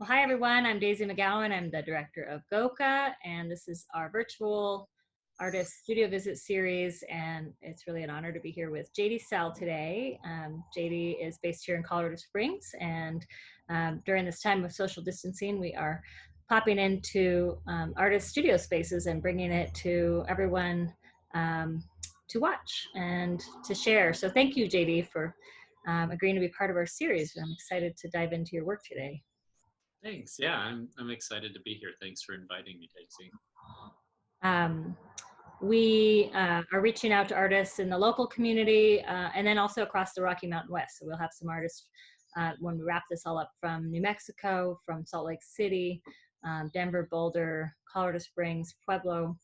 Well, hi everyone. I'm Daisy McGowan. I'm the director of GOCA, and this is our virtual artist studio visit series. And it's really an honor to be here with JD Sell today. JD is based here in Colorado Springs, and during this time of social distancing, we are popping into artist studio spaces and bringing it to everyone to watch and to share. So, thank you, JD, for agreeing to be part of our series. I'm excited to dive into your work today. Thanks. Yeah, I'm excited to be here. Thanks for inviting me, Daisy. Um, we are reaching out to artists in the local community and then also across the Rocky Mountain West. So we'll have some artists when we wrap this all up from New Mexico, from Salt Lake City, Denver, Boulder, Colorado Springs, Pueblo.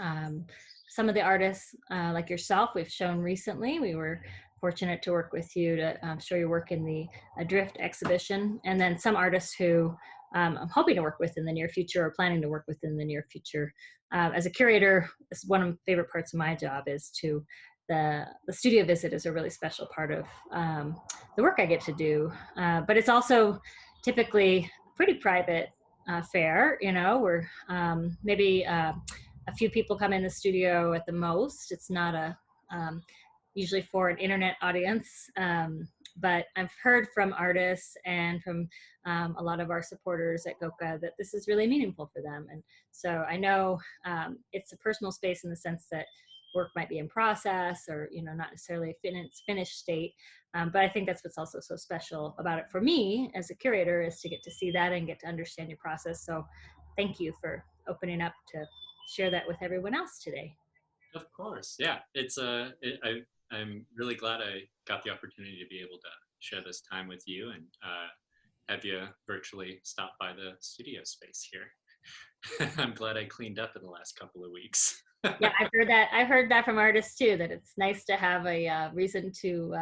Um, some of the artists, like yourself, we've shown recently. We were fortunate to work with you to show your work in the Drift exhibition, and then some artists who I'm hoping to work with in the near future or planning to work with in the near future. As a curator, one of the favorite parts of my job is to the studio visit is a really special part of the work I get to do, but it's also typically pretty private fare. You know, we're maybe a few people come in the studio at the most. It's not a usually for an internet audience. But I've heard from artists and from a lot of our supporters at GOCA that this is really meaningful for them. And so I know it's a personal space in the sense that work might be in process or not necessarily a finished state, but I think that's what's also so special about it for me as a curator is to get to see that and get to understand your process. So thank you for opening up to share that with everyone else today. Of course. Yeah, I'm really glad I got the opportunity to be able to share this time with you and have you virtually stop by the studio space here. I'm glad I cleaned up in the last couple of weeks. Yeah, I've heard that. I've heard that from artists too, that it's nice to have a reason to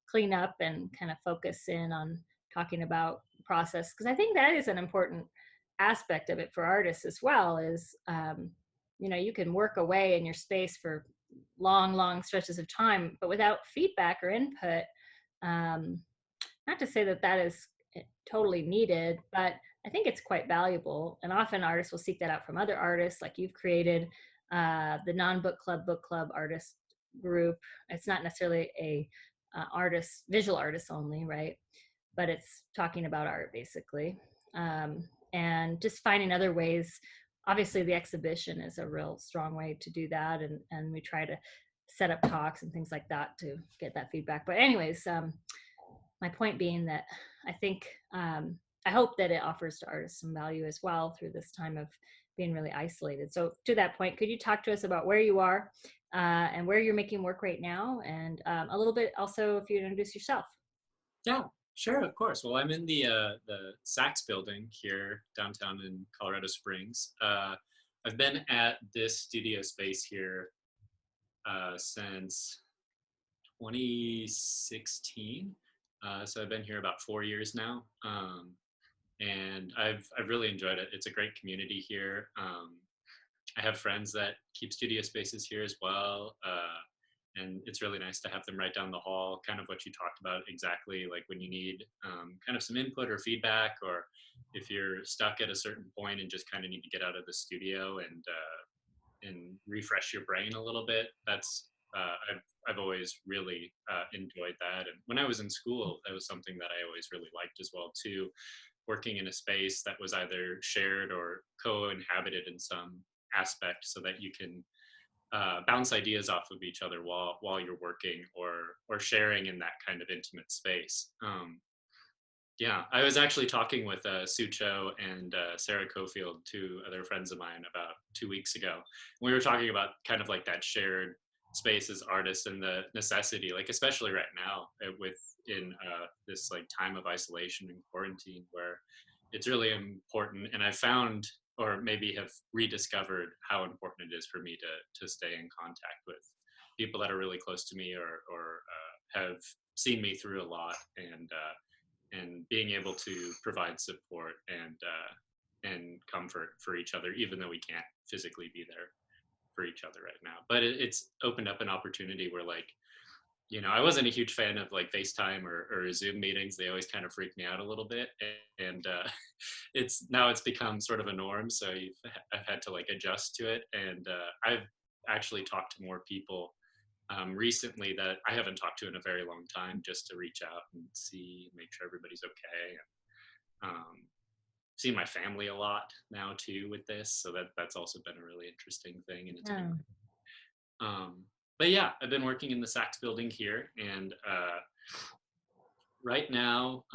clean up and kind of focus in on talking about process. Because I think that is an important aspect of it for artists as well is, you can work away in your space for long, long stretches of time, but without feedback or input, um, not to say that that is totally needed, but I think it's quite valuable. And often artists will seek that out from other artists, like you've created the non-book club book club artist group. It's not necessarily a artist, visual artists only, right? But it's talking about art basically, and just finding other ways. Obviously, the exhibition is a real strong way to do that, and we try to set up talks and things like that to get that feedback. But anyways, my point being that I think I hope that it offers to artists some value as well through this time of being really isolated. So to that point, could you talk to us about where you are and where you're making work right now, and a little bit also if you'd introduce yourself. Yeah, sure, of course. Well, I'm in the Saks building here downtown in Colorado Springs. I've been at this studio space here since 2016. So I've been here about 4 years now, and I've really enjoyed it. It's a great community here. I have friends that keep studio spaces here as well, and it's really nice to have them right down the hall. Kind of what you talked about exactly, like when you need kind of some input or feedback, or if you're stuck at a certain point and just kind of need to get out of the studio and refresh your brain a little bit. That's I've always really enjoyed that. And when I was in school, that was something that I always really liked as well too. Working in a space that was either shared or co-inhabited in some aspect, so that you can bounce ideas off of each other while you're working or sharing in that kind of intimate space. Yeah, I was actually talking with Sue Cho and Sarah Cofield, two other friends of mine, about 2 weeks ago. We were talking about kind of like that shared space as artists and the necessity, like especially right now with in this like time of isolation and quarantine, where it's really important. And I found, or maybe have rediscovered, how important it is for me to stay in contact with people that are really close to me or have seen me through a lot, and being able to provide support and comfort for each other, even though we can't physically be there for each other right now. But it's opened up an opportunity where, like, I wasn't a huge fan of like FaceTime or Zoom meetings. They always kind of freak me out a little bit, and it's become sort of a norm. So I've had to like adjust to it, and I've actually talked to more people recently that I haven't talked to in a very long time, just to reach out and see, make sure everybody's okay. And, see my family a lot now too with this, so that's also been a really interesting thing, and it's been Yeah. but yeah, I've been working in the Saks building here, and right now,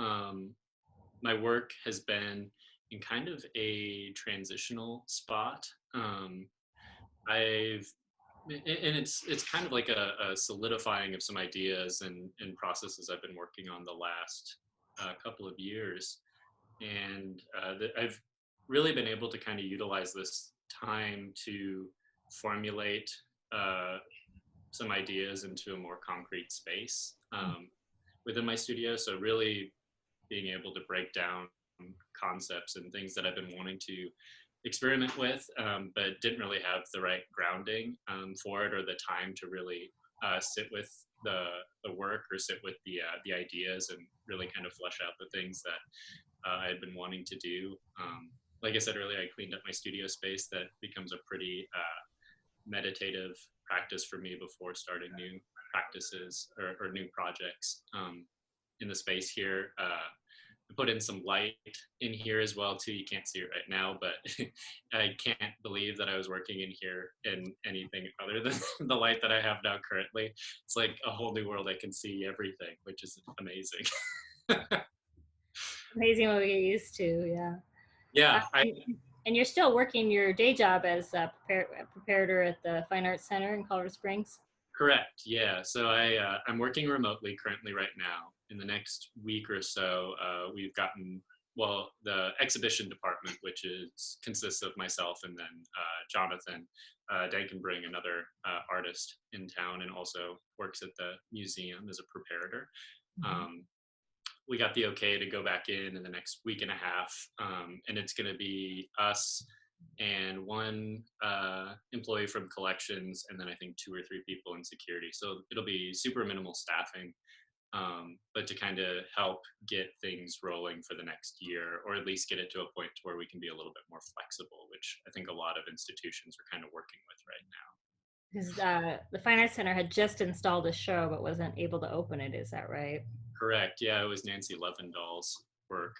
my work has been in kind of a transitional spot. I've and it's kind of like a solidifying of some ideas and processes I've been working on the last couple of years, and I've really been able to kind of utilize this time to formulate uh, some ideas into a more concrete space within my studio. So really being able to break down concepts and things that I've been wanting to experiment with, but didn't really have the right grounding for it, or the time to really sit with the work, or sit with the ideas, and really kind of flesh out the things that I had been wanting to do. Like I said earlier, I cleaned up my studio space. That becomes a pretty meditative practice for me before starting new practices or new projects in the space here. I put in some light in here as well too. You can't see it right now, but I can't believe that I was working in here in anything other than the light that I have now currently. It's like a whole new world. I can see everything, which is amazing. Amazing what we get used to. Yeah. Yeah, And, and you're still working your day job as a preparator at the Fine Arts Center in Colorado Springs. correct. Yeah. So I'm working remotely currently right now. In the next week or so, we've gotten, well, the exhibition department, which consists of myself and then Jonathan Dankenbring, another artist in town, and also works at the museum as a preparator. Um, we got the okay to go back in the next week and a half, and it's going to be us and one employee from collections, and then I think two or three people in security. So it'll be super minimal staffing, but to kind of help get things rolling for the next year, or at least get it to a point where we can be a little bit more flexible, which I think a lot of institutions are kind of working with right now. Because the Fine Arts Center had just installed a show but wasn't able to open it. Is that right? Correct. Yeah, it was Nancy Levendahl's work,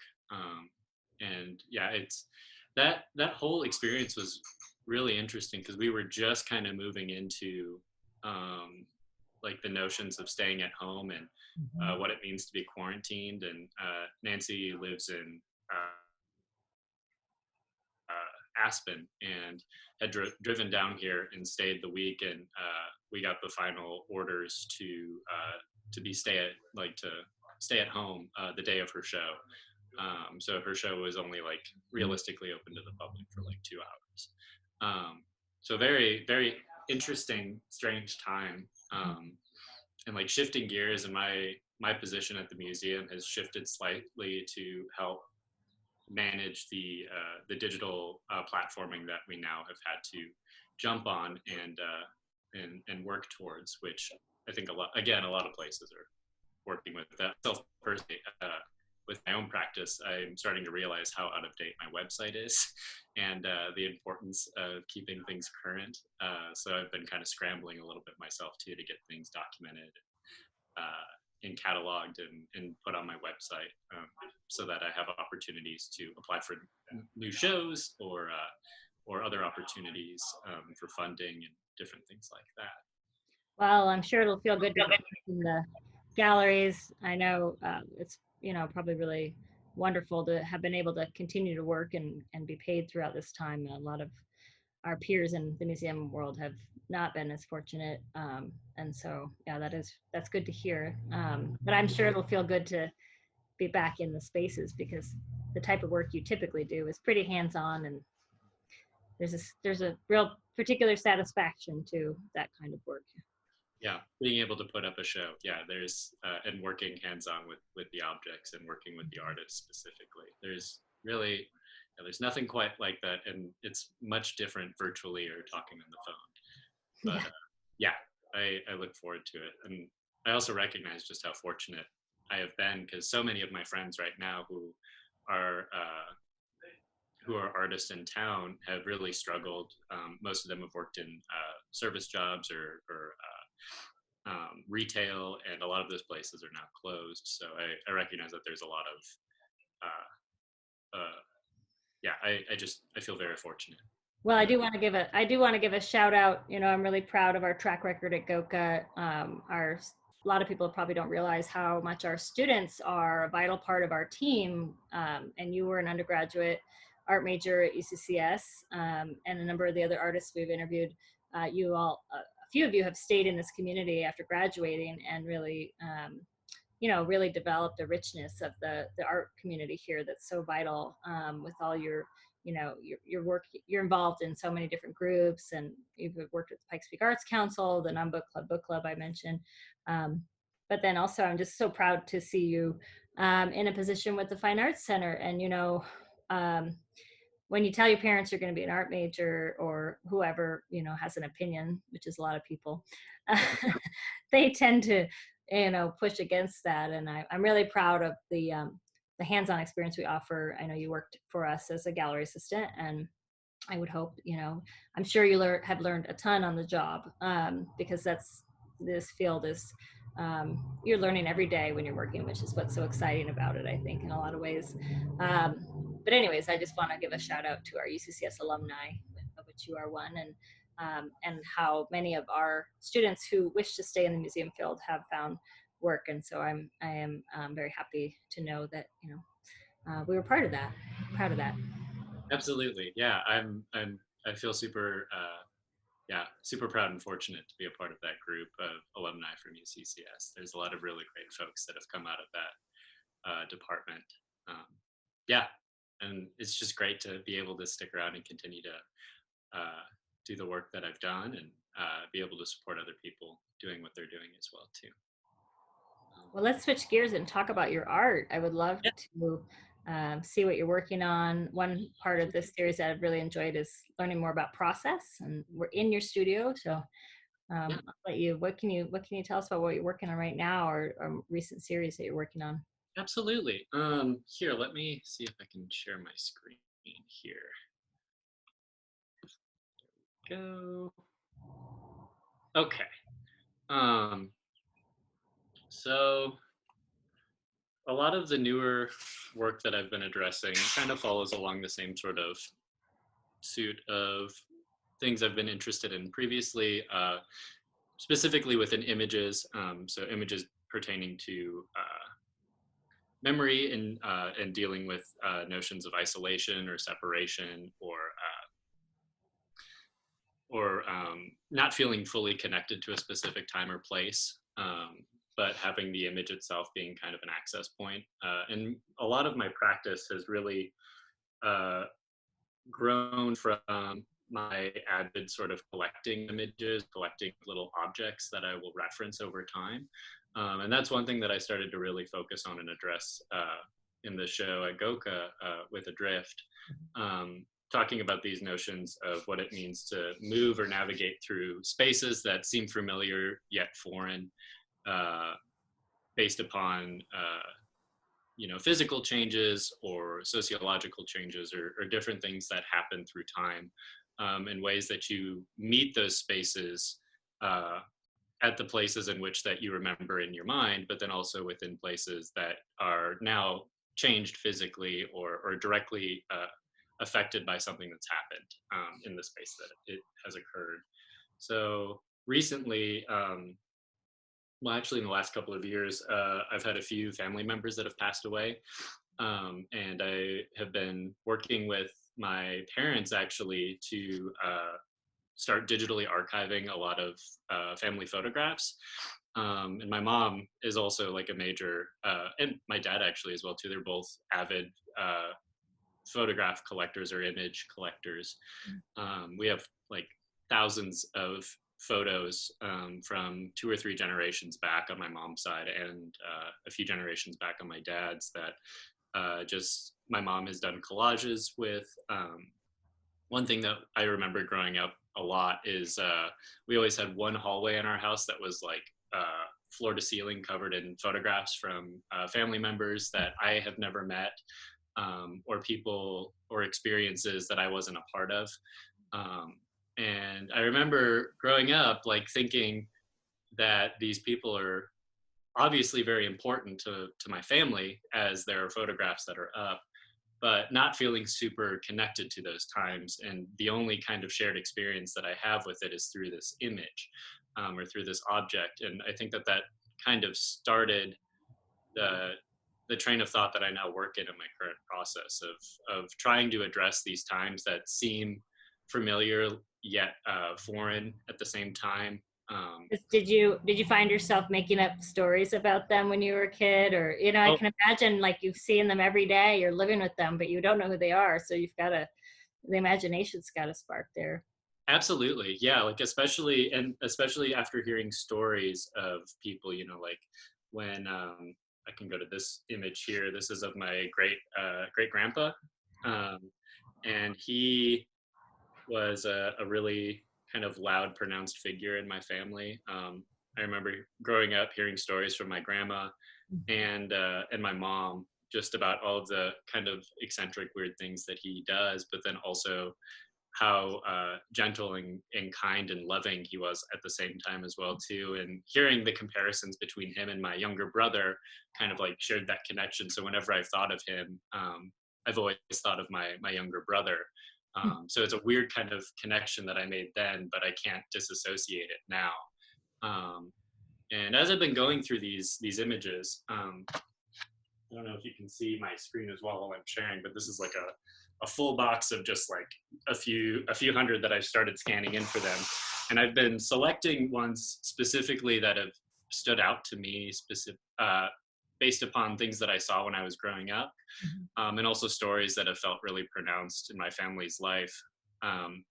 and yeah, it's that whole experience was really interesting because we were just kind of moving into um, like the notions of staying at home and what it means to be quarantined. And Nancy lives in Aspen, and had driven down here and stayed the week, and we got the final orders to be to stay at home the day of her show. So her show was only like realistically open to the public for like 2 hours. So very very interesting, strange time, and like shifting gears, and my position at the museum has shifted slightly to help manage the digital platforming that we now have had to jump on and work towards, which I think a lot of places are working with that. Self personally, with my own practice, I'm starting to realize how out of date my website is, and the importance of keeping things current. So I've been kind of scrambling a little bit myself too to get things documented and cataloged and put on my website, so that I have opportunities to apply for new shows or other opportunities for funding and different things like that. Well, I'm sure it'll feel good to be in the galleries. I know it's probably really wonderful to have been able to continue to work and be paid throughout this time. A lot of our peers in the museum world have not been as fortunate, and so yeah, that's good to hear. But I'm sure it'll feel good to be back in the spaces, because the type of work you typically do is pretty hands-on, and there's a real particular satisfaction to that kind of work. Yeah, being able to put up a show, yeah, there's and working hands-on with the objects and working with the artists specifically, there's really, there's nothing quite like that, and it's much different virtually or talking on the phone. Yeah. But yeah, I look forward to it, and I also recognize just how fortunate I have been, because so many of my friends right now are uh, who are artists in town have really struggled. Most of them have worked in service jobs or retail, and a lot of those places are now closed. So I recognize that there's a lot of yeah. I feel very fortunate. Well, Um, I do want to give a shout out. You know, I'm really proud of our track record at GOCA. A lot of people probably don't realize how much our students are a vital part of our team. And you were an undergraduate art major at UCCS, and a number of the other artists we've interviewed. A few of you have stayed in this community after graduating and really, really developed a richness of the art community here that's so vital, with all your work. You're involved in so many different groups, and you've worked with the Pikes Peak Arts Council, the book club I mentioned. Um, but then also I'm just so proud to see you in a position with the Fine Arts Center. And um, when you tell your parents you're going to be an art major, or whoever has an opinion, which is a lot of people, they tend to push against that. And I'm really proud of the hands-on experience we offer. I know you worked for us as a gallery assistant, and I would hope, I'm sure you have learned a ton on the job, because this field is, you're learning every day when you're working, which is what's so exciting about it, I think, in a lot of ways. But anyways, I just want to give a shout out to our UCCS alumni, of which you are one, and how many of our students who wish to stay in the museum field have found work. And so I am very happy to know that, we were part of that, proud of that. Absolutely, yeah. I feel super proud and fortunate to be a part of that group of alumni from UCCS. There's a lot of really great folks that have come out of that department. Um, yeah, and it's just great to be able to stick around and continue to do the work that I've done, and be able to support other people doing what they're doing as well too. Well, let's switch gears and talk about your art. I would love Yeah, to see what you're working on. One part of this series that I've really enjoyed is learning more about process, and we're in your studio. So yeah, I'll let you. What can you tell us about what you're working on right now, or recent series that you're working on? absolutely. Here, let me see if I can share my screen here. Go. Okay. Um, so a lot of the newer work that I've been addressing kind of follows along the same sort of suit of things I've been interested in previously, specifically within images. So images pertaining to memory, and dealing with notions of isolation or separation, or not feeling fully connected to a specific time or place, but having the image itself being kind of an access point. And a lot of my practice has really uh, grown from my avid sort of collecting images, collecting little objects that I will reference over time. And that's one thing that I started to really focus on and address in the show at GOCA, with Adrift, talking about these notions of what it means to move or navigate through spaces that seem familiar yet foreign, uh, based upon physical changes or sociological changes, or different things that happen through time, in ways that you meet those spaces uh, at the places in which that you remember in your mind, but then also within places that are now changed physically, or directly affected by something that's happened in the space that it has occurred. So recently, well, actually, in the last couple of years, I've had a few family members that have passed away. And I have been working with my parents actually to start digitally archiving a lot of family photographs. And my mom is also like a major, and my dad actually as well too. They're both avid photograph collectors or image collectors. We have like thousands of photos from 2 or 3 generations back on my mom's side, and a few generations back on my dad's, that just my mom has done collages with. One thing that I remember growing up a lot is we always had one hallway in our house that was like floor to ceiling covered in photographs from family members that I have never met, or people or experiences that I wasn't a part of. Um, and I remember growing up, like thinking that these people are obviously very important to my family, as there are photographs that are up, but not feeling super connected to those times. And the only kind of shared experience that I have with it is through this image, or through this object. And I think that that kind of started the the train of thought that I now work in my current process of trying to address these times that seem familiar yet foreign at the same time. Um, Did you find yourself making up stories about them when you were a kid? Or, I oh, can imagine like you've seen them every day, you're living with them, but you don't know who they are. So you've got to, the imagination's got to spark there. absolutely, yeah. Like especially after hearing stories of people, like when I can go to this image here. This is of my great grandpa, um, and he was a really kind of loud, pronounced figure in my family. I remember growing up hearing stories from my grandma and my mom just about all of the kind of eccentric, weird things that he does, but then also how gentle and kind and loving he was at the same time as well too. And hearing the comparisons between him and my younger brother kind of like shared that connection. So whenever I've thought of him, I've always thought of my younger brother. So it's a weird kind of connection that I made then, but I can't disassociate it now. Um, and as I've been going through these images, I don't know if you can see my screen as well while I'm sharing, but this is like a full box of just like a few hundred that I've started scanning in for them. And I've been selecting ones specifically that have stood out to me based upon things that I saw when I was growing up, and also stories that have felt really pronounced in my family's life, um,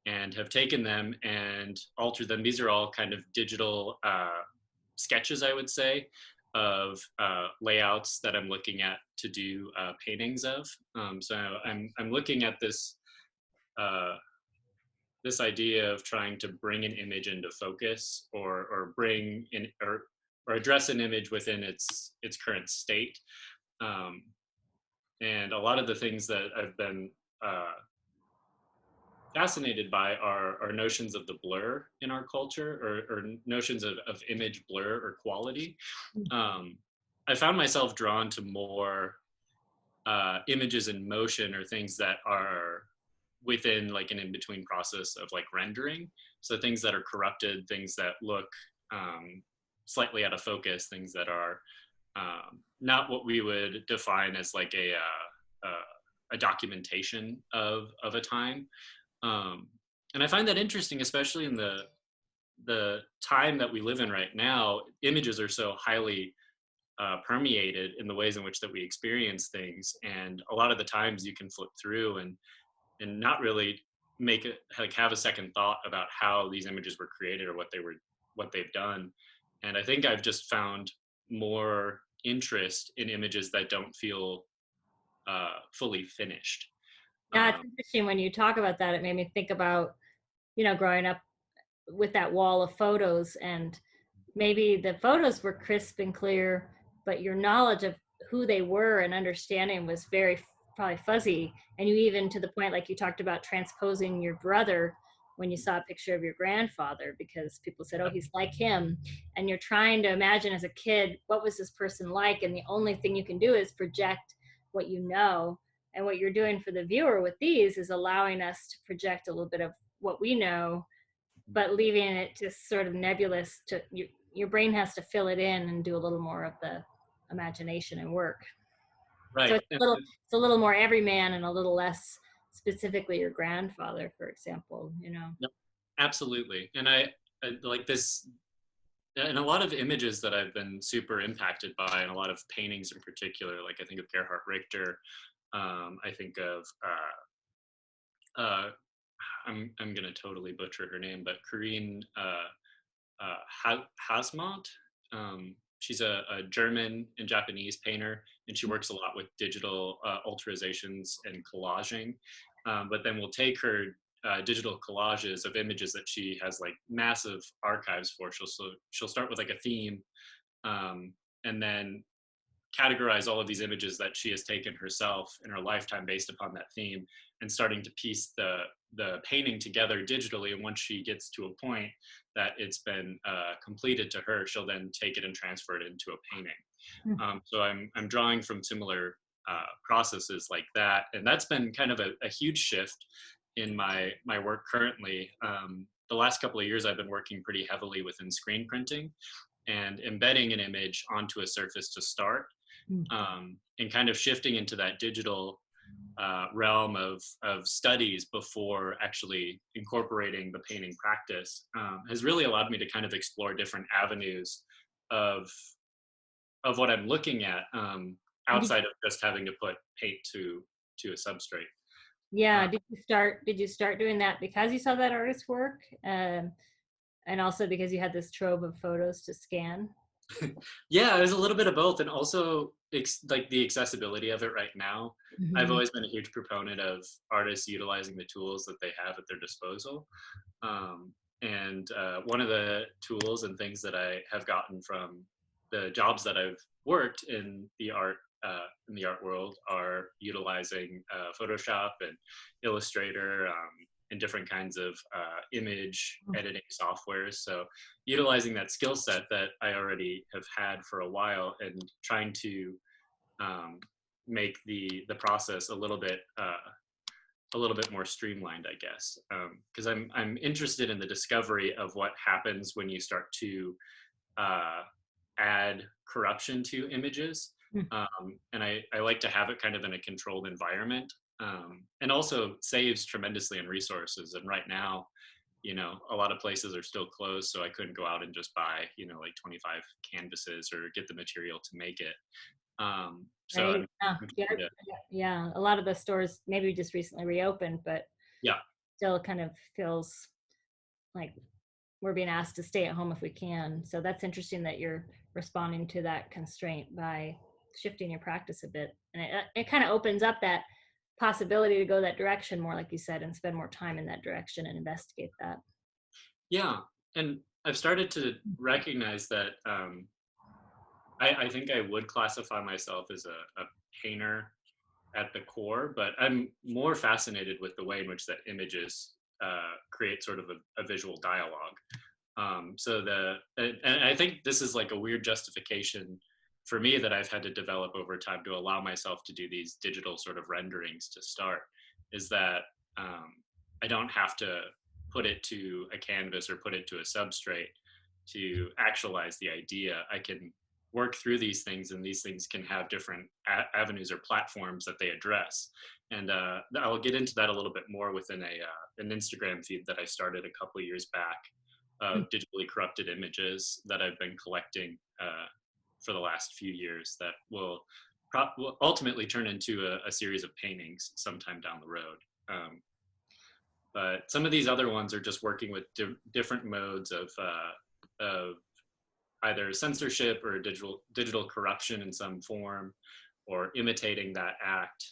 and have taken them and altered them. These are all kind of digital sketches, I would say, of layouts that I'm looking at to do paintings of. So I'm looking at uh, this idea of trying to bring an image into focus, or bring in or address an image within its current state. Um, and a lot of the things that I've been fascinated by are notions of the blur in our culture, or notions of image blur or quality. um, I found myself drawn to more images in motion, or things that are within like an in-between process of like rendering. So things that are corrupted, things that look slightly out of focus, things that are not what we would define as like a documentation of a time. Um, and I find that interesting, especially in the time that we live in right now. Images are so highly permeated in the ways in which that we experience things, and a lot of the times you can flip through and not really make it like have a second thought about how these images were created, or what they've done. And I think I've just found more interest in images that don't feel fully finished. Yeah, it's um, interesting when you talk about that. It made me think about, growing up with that wall of photos, and maybe the photos were crisp and clear, but your knowledge of who they were and understanding was very probably fuzzy. And you, even to the point like you talked about transposing your brother when you saw a picture of your grandfather, because people said, oh, he's like him. And you're trying to imagine as a kid, what was this person like? And the only thing you can do is project what you know. And what you're doing for the viewer with these is allowing us to project a little bit of what we know, but leaving it just sort of nebulous. To your brain has to fill it in and do a little more of the imagination and work. So right. it's a little more everyman and a little less specifically your grandfather, for example. Yep, absolutely. And I like this, and a lot of images that I've been super impacted by, and a lot of paintings in particular. Like I think of Gerhard Richter. I think of uh, I'm gonna totally butcher her name, but Corinne Hasmont. She's a German and Japanese painter, and she works a lot with digital alterizations and collaging. But then we'll take her digital collages of images that she has like massive archives for. She'll start with like a theme, um, and then categorize all of these images that she has taken herself in her lifetime based upon that theme, and starting to piece the painting together digitally. And once she gets to a point that it's been completed to her, she'll then take it and transfer it into a painting. So I'm drawing from similar processes like that, and that's been kind of a huge shift in my work currently. The last couple of years, I've been working pretty heavily within screen printing and embedding an image onto a surface to start, and kind of shifting into that digital realm of studies before actually incorporating the painting practice, has really allowed me to kind of explore different avenues of what I'm looking at, Did, outside of just having to put paint to a substrate. yeah, Uh, did you start doing that because you saw that artist's work, and also because you had this trove of photos to scan? yeah, there's a little bit of both, and also like the accessibility of it right now. I've Mhm. always been a huge proponent of artists utilizing the tools that they have at their disposal. And one of the tools and things that I have gotten from the jobs that I've worked in the art world are utilizing Photoshop and Illustrator, and different kinds of image editing softwares. So utilizing that skill set that I already have had for a while and trying to make the process a little bit more streamlined, I guess, because I'm interested in the discovery of what happens when you start to uh, add corruption to images, and I like to have it kind of in a controlled environment, and also saves tremendously in resources. And right now, a lot of places are still closed, so I couldn't go out and just buy like 25 canvases or get the material to make it. So Right. I'm Yeah. trying to, Yeah. A lot of the stores maybe just recently reopened, but yeah. still kind of feels like we're being asked to stay at home if we can. So that's interesting that you're responding to that constraint by shifting your practice a bit. And it kind of opens up that possibility to go that direction more, like you said, and spend more time in that direction and investigate that. Yeah, and I've started to recognize that, I think I would classify myself as a painter at the core, but I'm more fascinated with the way in which that images create sort of a visual dialogue. And I think this is like a weird justification for me that I've had to develop over time to allow myself to do these digital sort of renderings to start, is that I don't have to put it to a canvas or put it to a substrate to actualize the idea. I can work through these things, and these things can have different avenues or platforms that they address. And I'll get into that a little bit more within an Instagram feed that I started a couple of years back of digitally corrupted images that I've been collecting for the last few years that will ultimately turn into a series of paintings sometime down the road. But some of these other ones are just working with different modes of either censorship or digital corruption in some form, or imitating that act,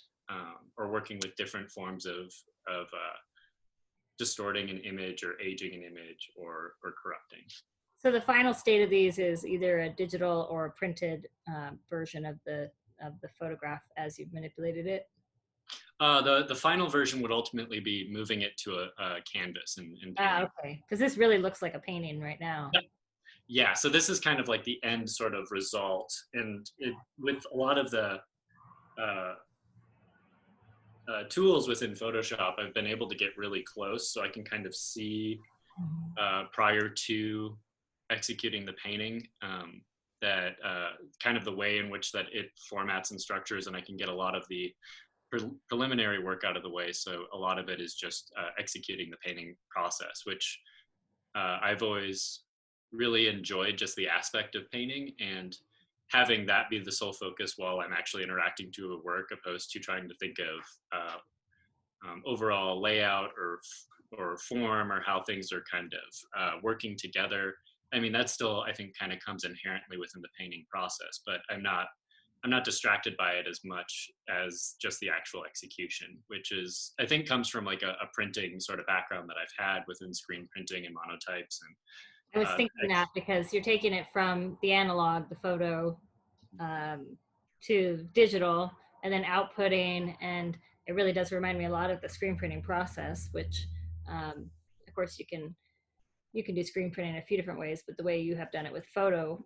or working with different forms of distorting an image or aging an image, or corrupting. So the final state of these is either a digital or a printed version of the photograph as you've manipulated it. The final version would ultimately be moving it to a canvas and Ah, painting. okay. Because this really looks like a painting right now. Yeah, so this is kind of like the end sort of result, and with a lot of the uh, tools within Photoshop, I've been able to get really close, so I can kind of see prior to executing the painting, that kind of the way in which that it formats and structures, and I can get a lot of the preliminary work out of the way. So a lot of it is just executing the painting process, which I've always really enjoyed, just the aspect of painting and having that be the sole focus while I'm actually interacting to a work, opposed to trying to think of overall layout or form, or how things are kind of working together. I mean, that still, I think, kind of comes inherently within the painting process, but I'm not I'm not distracted by it as much as just the actual execution, which is, I think, comes from like a printing sort of background that I've had within screen printing and monotypes and I was thinking that because you're taking it from the analog, the photo, um, to digital, and then outputting, and it really does remind me a lot of the screen printing process, which, of course, you can do screen printing in a few different ways, but the way you have done it with photo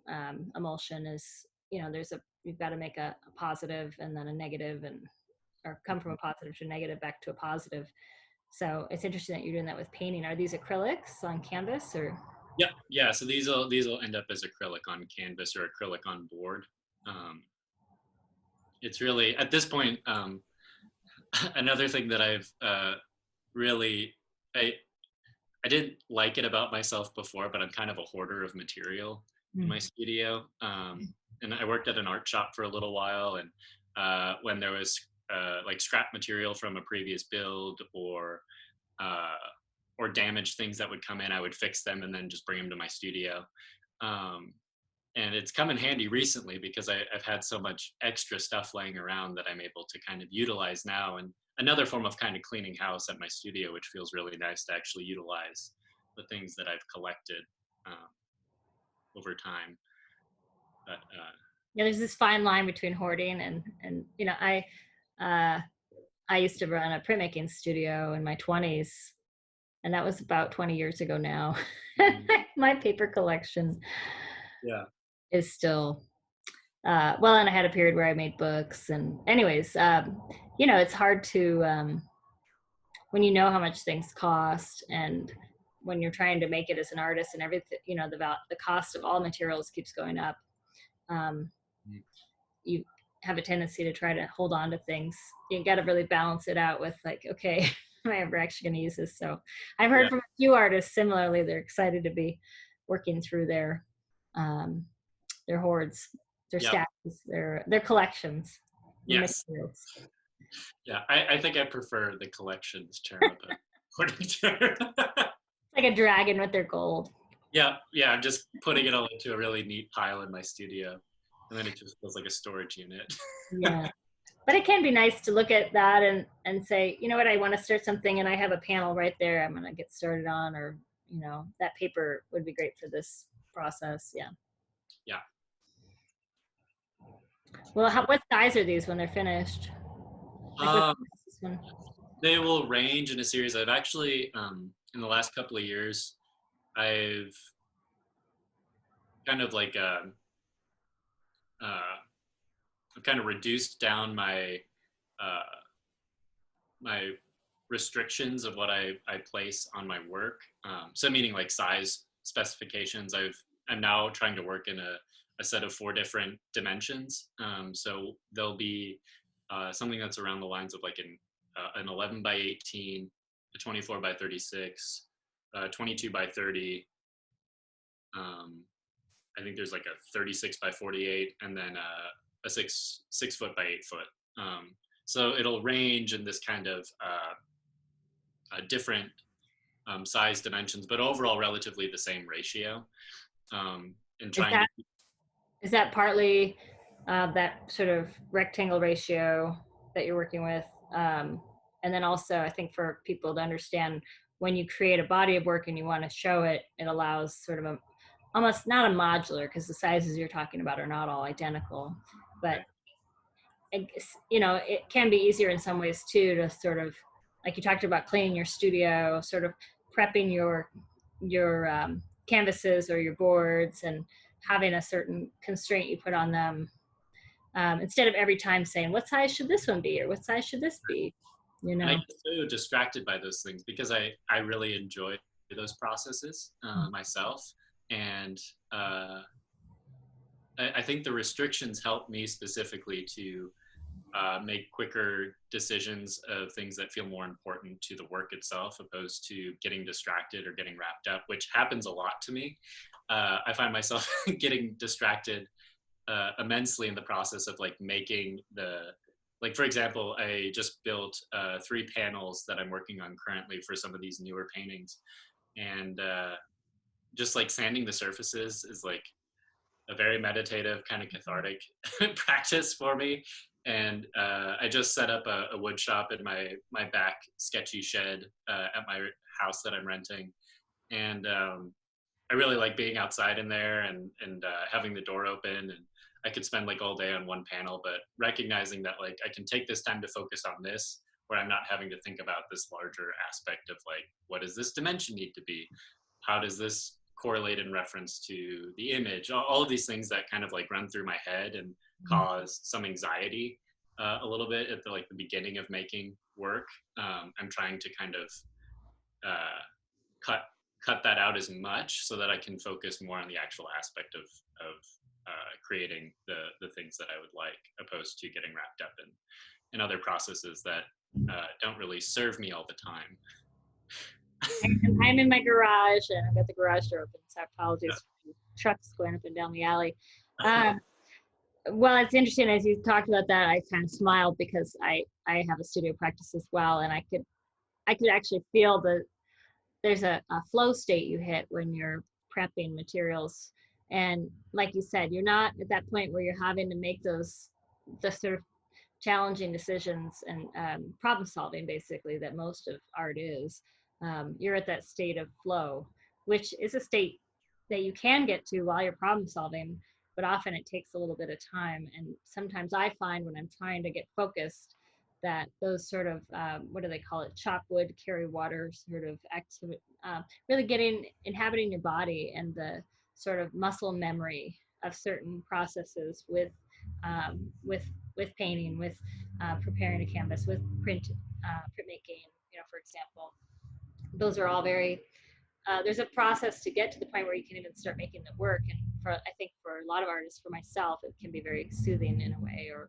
emulsion is, you've got to make a positive and then a negative, and or come from a positive to a negative back to a positive. So it's interesting that you're doing that with painting. Are these acrylics on canvas or? Yep. Yeah. So these will end up as acrylic on canvas or acrylic on board. Um, it's really at this point another thing that I've really I I didn't like it about myself before, but I'm kind of a hoarder of material in Mm. my studio. And I worked at an art shop for a little while, and when there was like scrap material from a previous build uh, or damaged things that would come in, I would fix them and then just bring them to my studio. Um, and it's come in handy recently because I've had so much extra stuff laying around that I'm able to kind of utilize now. And another form of kind of cleaning house at my studio, which feels really nice to actually utilize the things that I've collected um, over time. But Yeah, there's this fine line between hoarding and uh, I used to run a printmaking studio in my 20s, and that was about 20 years ago now. mhm, My paper collection yeah, is still well, and I had a period where I made books, and anyways, it's hard to when you know how much things cost, and when you're trying to make it as an artist and everything, the cost of all materials keeps going up. Um, mhm, you have a tendency to try to hold on to things. You got to really balance it out with like, okay, am I ever actually going to use this? So I've heard yeah, from a few artists similarly. They're excited to be working through um, their hoards, their yep, stacks, their collections of yes, materials. yeah. I think I prefer the collections term about hoarding term. It's like a dragon with their gold. Yeah, yeah. I'm just putting it all into a really neat pile in my studio, and then it just feels like a storage unit. Yeah. But it can be nice to look at that and say, you know what, I want to start something and I have a panel right there I'm going to get started on, or that paper would be great for this process. Yeah. Yeah. Well, what size are these when they're finished? Like what's Um, this one? they will range in a series. I've actually, in the last couple of years, I've kind of like, uh, I've kind of reduced down uh, my restrictions of what I place on my work. So meaning like size specifications. I'm now trying to work in a set of 4 different dimensions. So there'll be something that's around the lines of like an 11 by 18, a 24 by 36, 22 by 30. Um, I think there's like a 36 by 48, and then a 6 foot by 8 foot. So it'll range in this kind of different size dimensions, but overall relatively the same ratio. And Is trying to that is that partly that sort of rectangle ratio that you're working with? And then also, I think for people to understand, when you create a body of work and you want to show it, it allows sort of a almost not a modular, because the sizes you're talking about are not all identical, but okay, it can be easier in some ways too, to sort of, like you talked about, cleaning your studio, sort of prepping your canvases or your boards, and having a certain constraint you put on them, instead of every time saying what size should this one be or what size should this be, you and I know. get so distracted by those things because I really enjoy those processes myself, and I think the restrictions help me specifically to make quicker decisions of things that feel more important to the work itself, opposed to getting distracted or getting wrapped up, which happens a lot to me. I find myself getting distracted immensely in the process of like making like for example, I just built 3 panels that I'm working on currently for some of these newer paintings, and just like sanding the surfaces is like a very meditative, kind of cathartic practice for me. And I just set up a wood shop in my back sketchy shed at my house that I'm renting, and I really like being outside in there and having the door open, and I could spend like all day on one panel, but recognizing that like I can take this time to focus on this, where I'm not having to think about this larger aspect of like, what does this dimension need to be? How does this correlate in reference to the image? All of these things that kind of like run through my head and cause some anxiety a little bit at the beginning of making work. I'm trying to kind of uh, cut cut that out as much so that I can focus more on the actual aspect of creating the things that I would like, opposed to getting wrapped up in other processes that don't really serve me all the time. I'm in my garage and I've got the garage door open, so apologies for trucks going up and down the alley. Um, well, it's interesting as you talked about that. I kind of smiled because I have a studio practice as well, and I could actually feel there's a flow state you hit when you're prepping materials, and like you said, you're not at that point where you're having to make the sort of challenging decisions and problem solving basically that most of art is. You're at that state of flow, which is a state that you can get to while you're problem solving, but often it takes a little bit of time. And sometimes I find when I'm trying to get focused that those sort of, what do they call it? Chop wood, carry water sort of activity, really inhabiting your body and the sort of muscle memory of certain processes with painting, with preparing a canvas, with printmaking, for example. Those are all very, there's a process to get to the point where you can even start making the work. And I think for a lot of artists, for myself, it can be very soothing in a way, or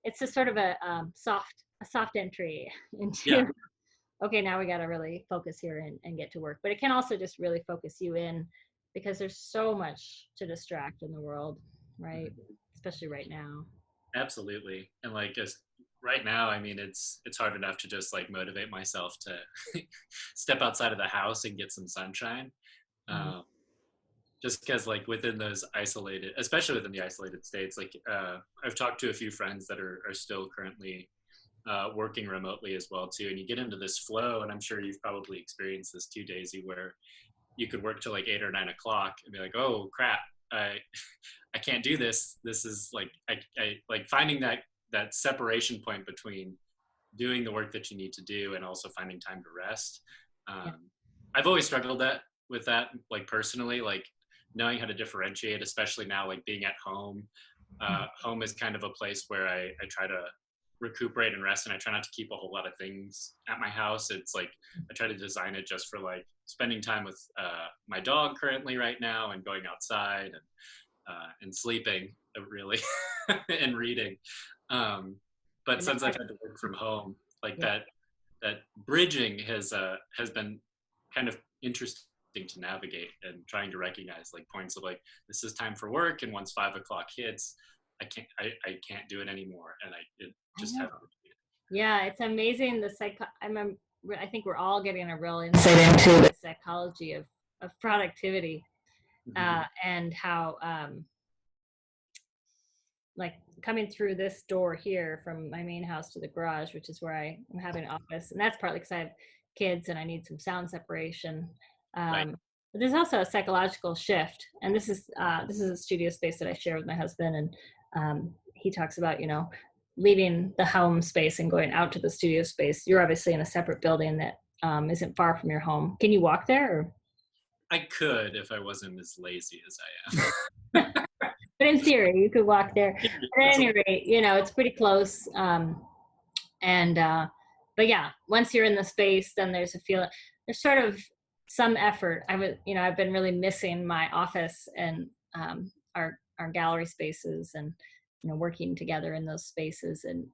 it's a sort of a soft entry into, Yeah, okay, now we got to really focus here and get to work. But it can also just really focus you in, because there's so much to distract in the world, right? Especially right now. absolutely. And like just right now, I mean, it's hard enough to just like motivate myself to step outside of the house and get some sunshine. Mhm. Um, just because like within those isolated, especially within the isolated states, like I've talked to a few friends that are still currently working remotely as well too, and you get into this flow, and I'm sure you've probably experienced this too, Daisy, where you could work till like 8 or 9 o'clock and be like, oh crap, I I can't do this. This is like I like finding that separation point between doing the work that you need to do and also finding time to rest. Yeah. I've always struggled with that, like personally, like knowing how to differentiate, especially now, like being at home. Home is kind of a place where I try to recuperate and rest, and I try not to keep a whole lot of things at my house. It's like I try to design it just for like spending time with my dog currently right now, and going outside and sleeping really and reading. Um, but And since I've had to work from home, like yeah. that bridging has been kind of interesting to navigate, and trying to recognize like points of like, this is time for work, and once 5 o'clock hits, I can't do it anymore, and it I just know. haven't. Yeah, it's amazing. I think we're all getting a real insight into the psychology of productivity, Mhm. and how like coming through this door here from my main house to the garage, which is where I'm having an office, and that's partly because I have kids and I need some sound separation. Right. But there's also a psychological shift, and this is a studio space that I share with my husband, and he talks about leaving the home space and going out to the studio space. You're obviously in a separate building that isn't far from your home. Can you walk there? Or? I could if I wasn't as lazy as I am. But in theory, you could walk there. But at That's a, any rate, it's pretty close. And but yeah, once you're in the space, then there's a feeling. There's sort of some effort. I've been really missing my office and our gallery spaces, and working together in those spaces, and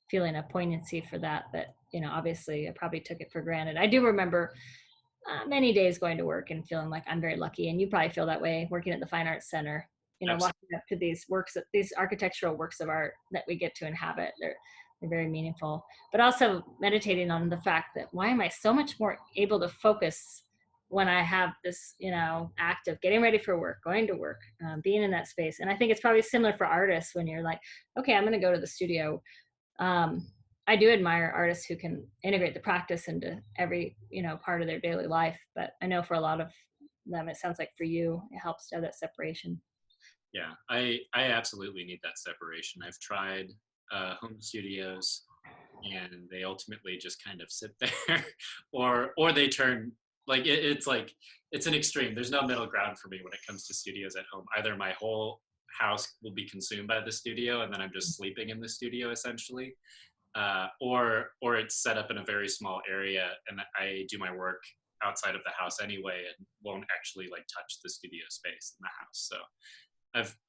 feeling a poignancy for that. But obviously, I probably took it for granted. I do remember many days going to work and feeling like I'm very lucky, and you probably feel that way working at the Fine Arts Center. absolutely. Walking up to these architectural works of art that we get to inhabit. They're very meaningful, but also meditating on the fact that why am I so much more able to focus when I have this, act of getting ready for work, going to work, being in that space. And I think it's probably similar for artists when you're like, okay, I'm going to go to the studio. um, I do admire artists who can integrate the practice into every, part of their daily life. But I know for a lot of them, it sounds like for you, it helps to have that separation. Yeah, I absolutely need that separation. I've tried home studios, and they ultimately just kind of sit there, or they turn it's like it's an extreme. There's no middle ground for me when it comes to studios at home. Either my whole house will be consumed by the studio, and then I'm just sleeping in the studio essentially, or it's set up in a very small area, and I do my work outside of the house anyway, and won't actually like touch the studio space in the house. So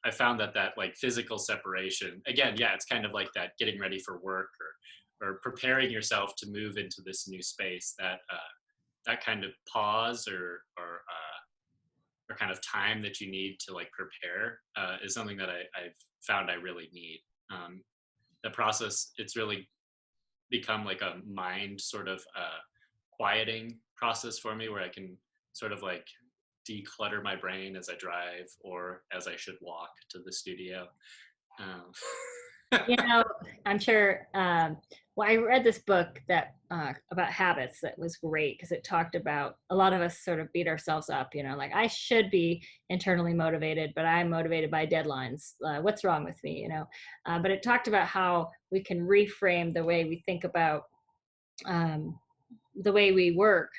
I found that like physical separation again, yeah, it's kind of like that getting ready for work, or preparing yourself to move into this new space. That kind of pause or kind of time that you need to like prepare is something that I've found I really need. The process, it's really become like a mind sort of quieting process for me, where I can sort of like declutter my brain as I drive or as I should walk to the studio. You know, I'm sure. Well, I read this book that about habits that was great because it talked about a lot of us sort of beat ourselves up. Like I should be internally motivated, but I'm motivated by deadlines. What's wrong with me? But it talked about how we can reframe the way we think about um, the way we work,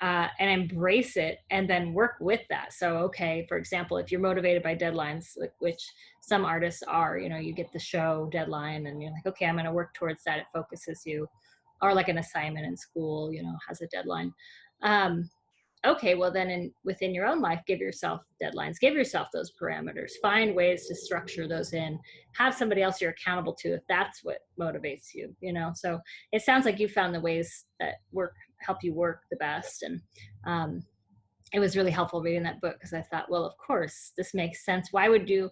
and embrace it and then work with that. So, okay, for example, if you're motivated by deadlines, which some artists are, you get the show deadline and you're like, okay, I'm going to work towards that. It focuses you. Or like an assignment in school, has a deadline. Um, okay, well then within your own life, give yourself deadlines, give yourself those parameters, find ways to structure those in, have somebody else you're accountable to if that's what motivates you. So it sounds like you found the ways that help you work the best. And it was really helpful reading that book because I thought, well, of course this makes sense. Why would you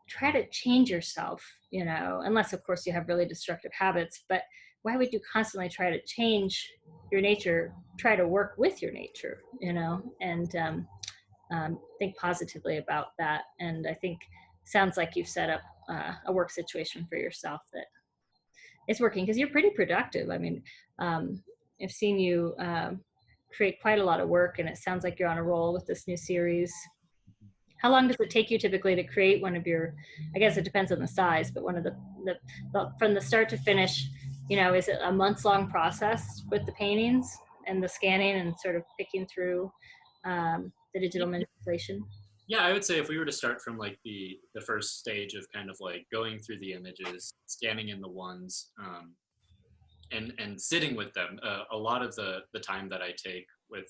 try to change yourself, unless of course you have really destructive habits? But why would you constantly try to change your nature, try to work with your nature, and think positively about that? And I think sounds like you've set up a work situation for yourself that is working because you're pretty productive. I mean, I've seen you create quite a lot of work, and it sounds like you're on a roll with this new series. How long does it take you typically to create one of your, I guess it depends on the size, but one of from the start to finish, is it a months long process with the paintings and the scanning and sort of picking through the digital manipulation? Yeah, I would say if we were to start from like the first stage of kind of like going through the images, scanning in the ones, and sitting with them, a lot of the time that I take with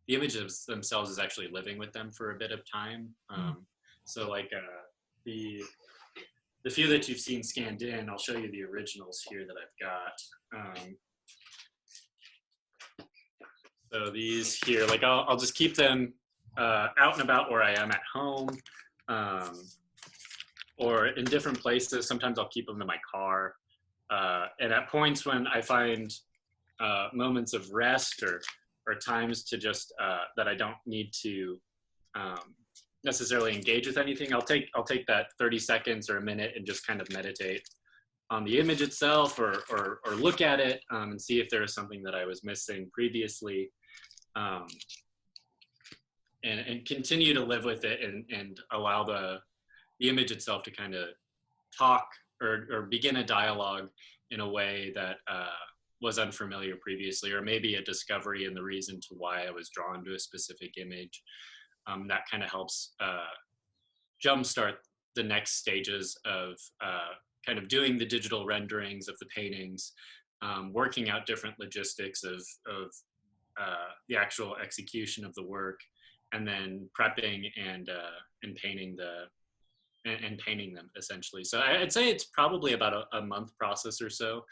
the images themselves is actually living with them for a bit of time. So like the the few that you've seen scanned in, I'll show you the originals here that I've got. So these here, like I'll just keep them out and about where I am at home, or in different places. Sometimes I'll keep them in my car. And at points when I find moments of rest or times to just that I don't need to necessarily engage with anything, I'll take that 30 seconds or a minute and just kind of meditate on the image itself, or look at it and see if there is something that I was missing previously, and continue to live with it, and allow the image itself to kind of talk or begin a dialogue in a way that was unfamiliar previously, or maybe a discovery in the reason to why I was drawn to a specific image. That kind of helps jumpstart the next stages of kind of doing the digital renderings of the paintings, working out different logistics of the actual execution of the work, and then prepping and painting and painting them essentially. So I'd say it's probably about a month process or so.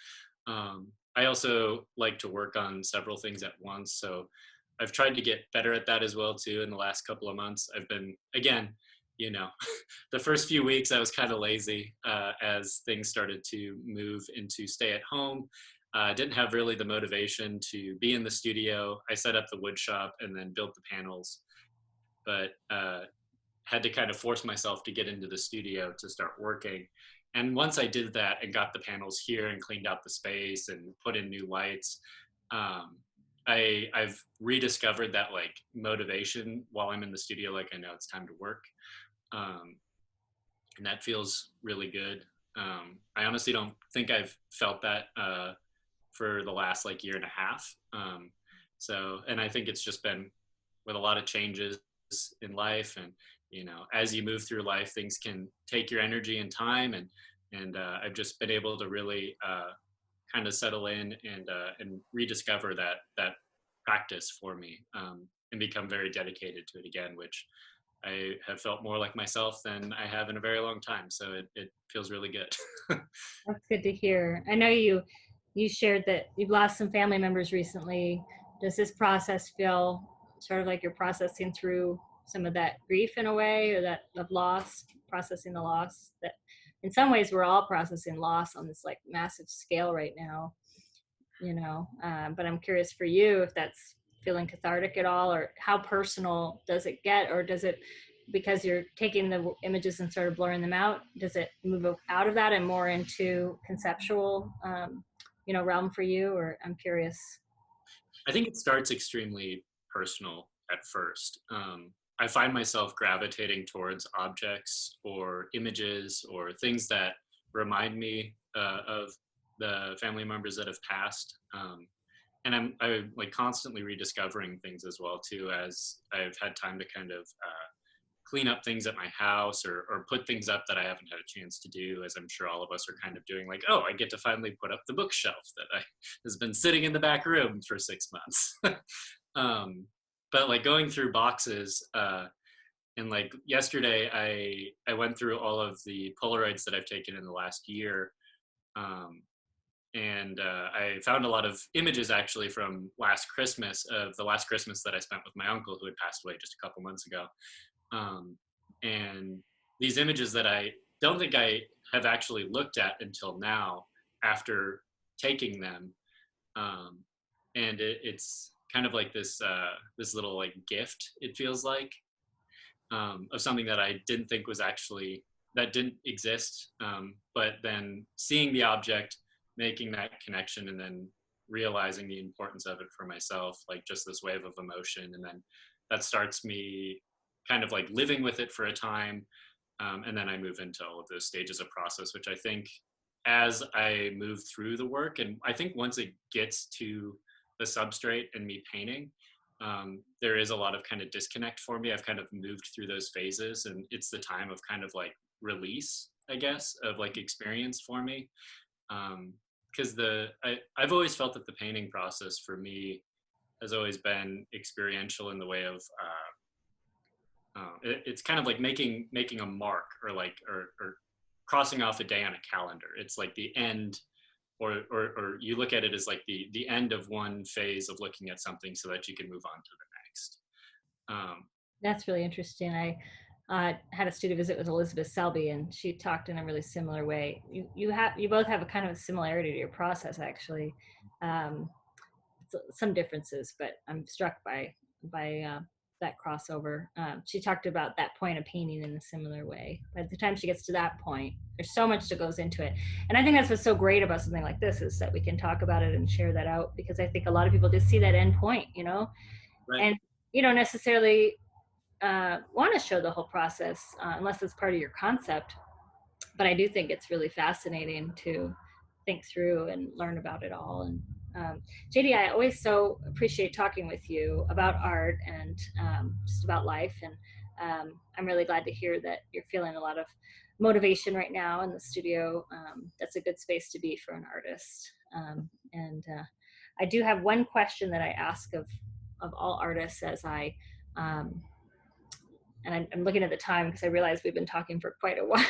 I also like to work on several things at once, so I've tried to get better at that as well too. In the last couple of months, I've been, again, the first few weeks I was kind of lazy as things started to move into stay at home. Didn't have really the motivation to be in the studio. I set up the wood shop and then built the panels, but had to kind of force myself to get into the studio to start working. And once I did that and got the panels here and cleaned out the space and put in new lights, um, I've rediscovered that like motivation while I'm in the studio. Like I know it's time to work, um, and that feels really good. I honestly don't think I've felt that for the last like year and a half. And I think it's just been with a lot of changes in life, and as you move through life, things can take your energy and time, and I've just been able to really kind of settle in and rediscover that practice for me, and become very dedicated to it again, which I have felt more like myself than I have in a very long time. So it feels really good. That's good to hear. I know you shared that you've lost some family members recently. Does this process feel sort of like you're processing through some of that grief in a way, or that of loss, processing the loss? That in some ways we're all processing loss on this like massive scale right now, but I'm curious for you if that's feeling cathartic at all, or how personal does it get, or does it, because you're taking the images and sort of blurring them out, does it move out of that and more into conceptual realm for you? Or I'm curious. I think it starts extremely personal at first. I find myself gravitating towards objects or images or things that remind me of the family members that have passed. And I'm like constantly rediscovering things as well too, as I've had time to kind of clean up things at my house, or put things up that I haven't had a chance to do, as I'm sure all of us are kind of doing. Like, oh, I get to finally put up the bookshelf that has been sitting in the back room for 6 months. um, but like going through boxes, and like yesterday, I went through all of the Polaroids that I've taken in the last year. Um, and I found a lot of images actually from last Christmas, of the last Christmas that I spent with my uncle who had passed away just a couple months ago. Um, and these images that I don't think I have actually looked at until now after taking them. Um, and it's kind of like this little like gift, it feels like, of something that I didn't think was actually, that didn't exist. But then seeing the object, making that connection, and then realizing the importance of it for myself, like just this wave of emotion. And then that starts me kind of like living with it for a time. And then I move into all of those stages of process, which I think as I move through the work, and I think once it gets to the substrate and me painting, there is a lot of kind of disconnect for me. I've kind of moved through those phases, and it's the time of kind of like release, I guess, of like experience for me. Because I've always felt that the painting process for me has always been experiential in the way of it's kind of like making a mark, or like or crossing off a day on a calendar. It's like the end, or you look at it as like the end of one phase of looking at something so that you can move on to the next. That's really interesting. I had a studio visit with Elizabeth Selby, and she talked in a really similar way. You both have a kind of a similarity to your process, actually. Um, some differences, but I'm struck by that crossover. She talked about that point of painting in a similar way. By the time she gets to that point, there's so much that goes into it, and I think that's what's so great about something like this, is that we can talk about it and share that out, because I think a lot of people just see that end point, Right. and you don't necessarily want to show the whole process unless it's part of your concept. But I do think it's really fascinating to think through and learn about it all. And JD, I always so appreciate talking with you about art and just about life. And I'm really glad to hear that you're feeling a lot of motivation right now in the studio. That's a good space to be for an artist. And I do have one question that I ask of all artists as um, and I'm looking at the time because I realize we've been talking for quite a while.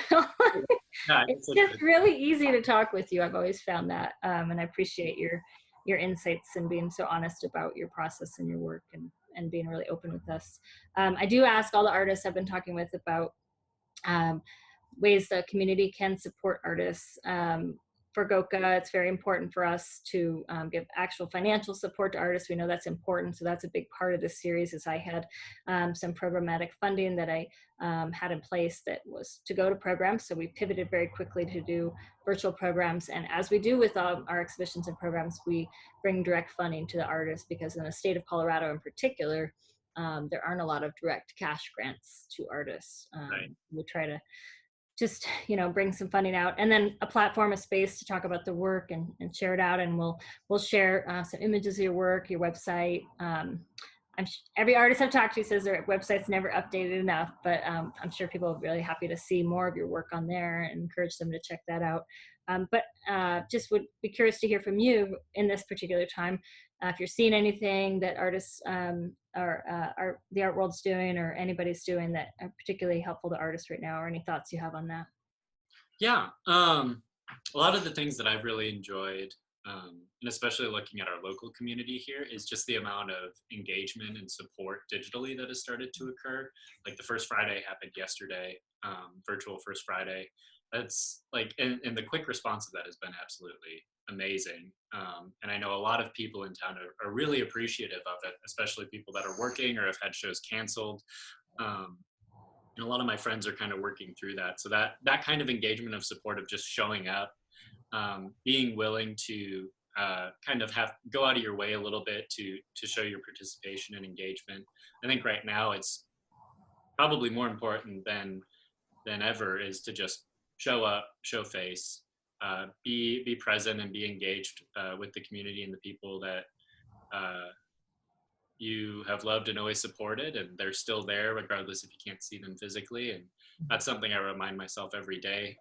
Yeah, It's just really easy to talk with you. I've always found that, and I appreciate your insights and being so honest about your process and your work, and being really open with us. I do ask all the artists I've been talking with about um, ways the community can support artists. for GOCA, it's very important for us to give actual financial support to artists. We know that's important, so that's a big part of this series. Is I had some programmatic funding that I had in place that was to go to programs, so we pivoted very quickly to do virtual programs. And as we do with our exhibitions and programs, we bring direct funding to the artists, because in the state of Colorado in particular, there aren't a lot of direct cash grants to artists. Right. We try to just bring some funding out, and then a platform, a space to talk about the work and share it out. And we'll share some images of your work, your website. Every artist I've talked to says their website's never updated enough, but I'm sure people are really happy to see more of your work on there, and encourage them to check that out. But just would be curious to hear from you in this particular time, if you're seeing anything that artists are the art world's doing, or anybody's doing, that are particularly helpful to artists right now, or any thoughts you have on that. Yeah. A lot of the things that I've really enjoyed, and especially looking at our local community here, is just the amount of engagement and support digitally that has started to occur. Like the First Friday happened yesterday, virtual First Friday. That's like, and the quick response of that has been absolutely amazing. And I know a lot of people in town are really appreciative of it, especially people that are working or have had shows canceled. Um, and a lot of my friends are kind of working through that. So that kind of engagement of support, of just showing up, being willing to kind of go out of your way a little bit to show your participation and engagement. I think right now it's probably more important than ever, is to just show up, show face, be present, and be engaged with the community and the people that you have loved and always supported, and they're still there regardless if you can't see them physically. And that's something I remind myself every day.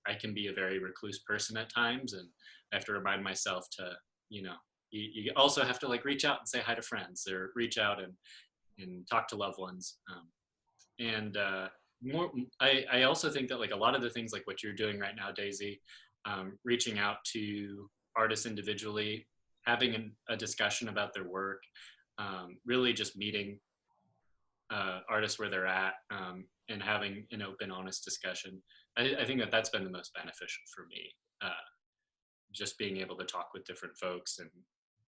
I can be a very recluse person at times, and I have to remind myself to, you also have to like reach out and say hi to friends, or reach out and talk to loved ones. And more, I also think that like a lot of the things like what you're doing right now, Daisy, reaching out to artists individually, having a discussion about their work, really just meeting artists where they're at, and having an open, honest discussion. I think that's been the most beneficial for me. Just being able to talk with different folks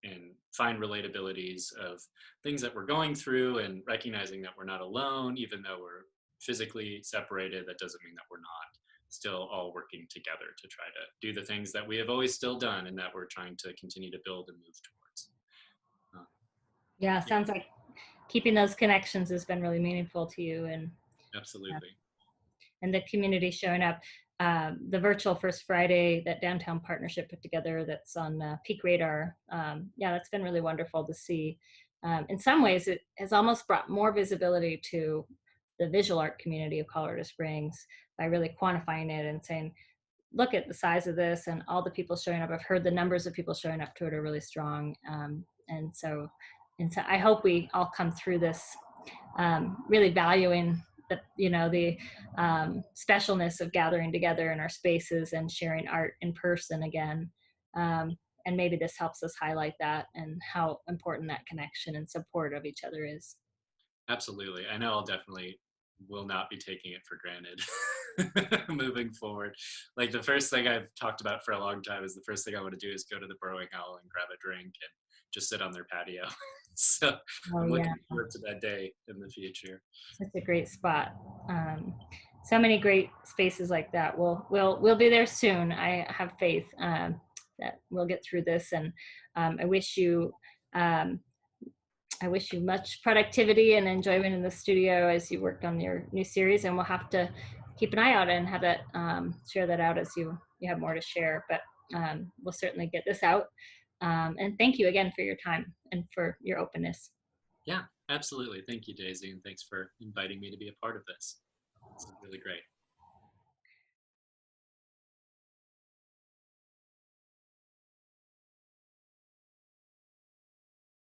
and find relatabilities of things that we're going through, and recognizing that we're not alone, even though we're physically separated. That doesn't mean that we're not still all working together to try to do the things that we have always still done, and that we're trying to continue to build and move towards. Yeah, Yeah, sounds like keeping those connections has been really meaningful to you, absolutely. and the community showing up. The virtual First Friday that Downtown Partnership put together, that's on Peak Radar. Yeah, that's been really wonderful to see. In some ways, it has almost brought more visibility to the visual art community of Colorado Springs by really quantifying it and saying, look at the size of this and all the people showing up. I've heard the numbers of people showing up to it are really strong. And so I hope we all come through this really valuing the specialness of gathering together in our spaces and sharing art in person again. And maybe this helps us highlight that, and how important that connection and support of each other is. Absolutely. I know I'll definitely will not be taking it for granted moving forward. Like the first thing I've talked about for a long time is the first thing I want to do is go to the Burrowing Owl and grab a drink and just sit on their patio. So Oh I'm yeah, looking forward to that day in the future. such a great spot. So many great spaces like that. We'll be there soon. I have faith that we'll get through this, and I wish you um, much productivity and enjoyment in the studio as you work on your new series. And we'll have to keep an eye out and have that share that out as you have more to share. But we'll certainly get this out. And thank you again for your time and for your openness. Yeah, absolutely. Thank you, Daisy. And thanks for inviting me to be a part of this. This is really great.